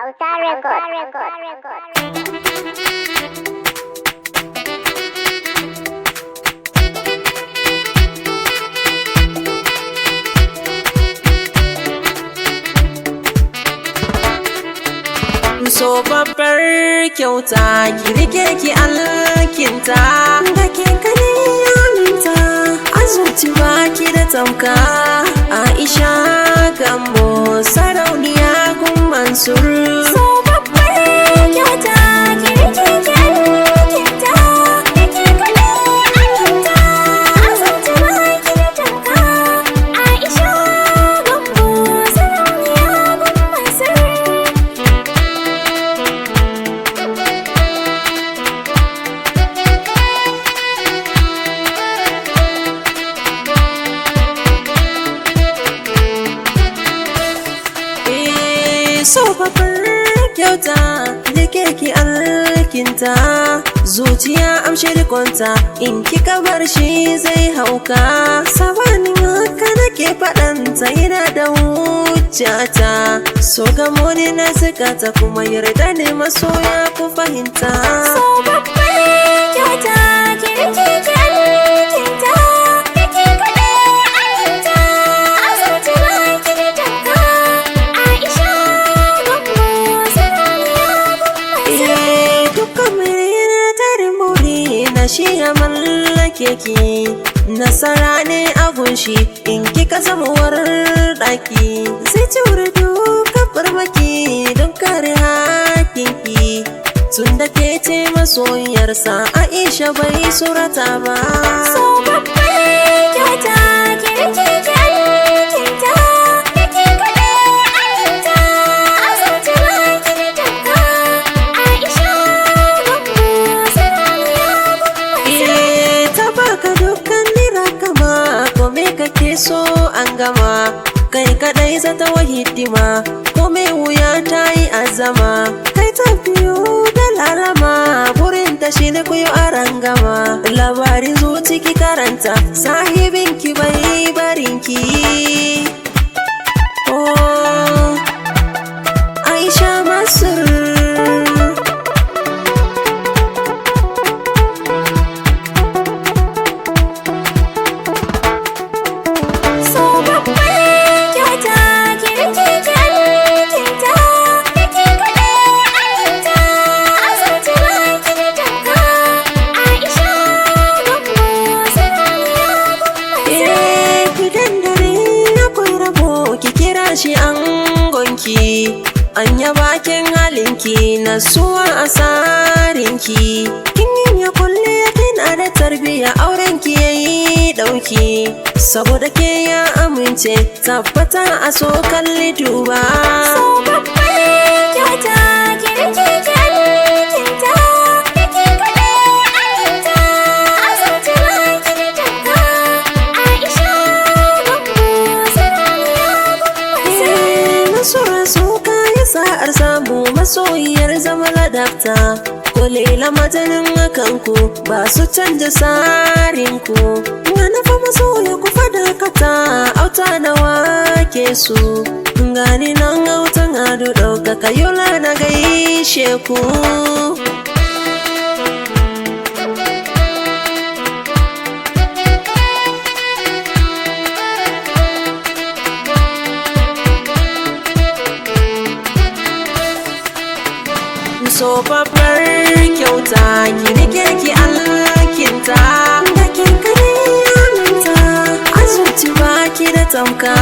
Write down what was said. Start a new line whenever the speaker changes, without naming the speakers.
Autan record.
So babbar kyauta ki rike ki alkinta da ke kanin yaminta a zuci baki da tamka. Aisha Gambo sarauniya gun Mansur.
So babbar kyauta ki rike ki alkinta da ke kanin yaminta a zuci baki da tamka. Aisha Gambo sarauniya gun Mansur.
So babbar kyauta da keke alkinta zuciya amshi rikonta in kika bar shi zai hauka. Sabanin haka nake faɗanta yana da hujjata. So gamo ne na zikata kuma yarda ne masoya ku fahimta.
So babbar kyauta ki rike ki alkinta da ke kanin yaminta a zuci baki da tamka. Aisha Gambo sarauniya gun Mansur.
Dukkan mai tarin buri na shi ya mallake ki. Nasara ne a gunshi in kika zama ɗaki. Sai cire duka farmaki don kare hakinki. Tun da ke ce masoyarsa Aisha bai surata ba.
So babbar kyauta ki rike ki alkinta da ke kanin yaminta a zuci baki da tamka. Aisha Gambo sarauniya gun Mansur.
Ta baka dukkan kama kome kake so an gama. Kai kadai zata wa hidima kome wuya ta yi azama. Kai ta biyu da lalama burin ta shi ne kuyo a rangama. Labarin zuci ki karanta sahibinki bai barinki. Oh, Aisha Mansur.
So babbar kyauta ki rike ki alkinta da ke kanin yaminta a zuci baki da tamka. Aisha Gambo sarauniya gun Mansur.
Fitan dare akwai rabo ki kira shi angonki. Anya bakin halinki na suwa asarinki. Kin yi kulle kina da tarbiya aurenki yayi dauki. Saboda ke ya amince tabbata a so kalli duba.
So babbar kyauta ki rike ki alkinta da ke kanin yaminta a zuci baki da tamka. Aisha Gambo sarauniya gun Mansur.
Nasura suka yi sa'ar samu masoyiyar zama ladafta. Kulela matanin akanku ba su canja sarinku. Wani fa masoya ku fadakata auta na wake su. Gani nan autan ado ɗaukaka yola na gaishe ku. So babbar kyauta ki rike ki alkinta da ke kanin yaminta a zuci baki da tamka.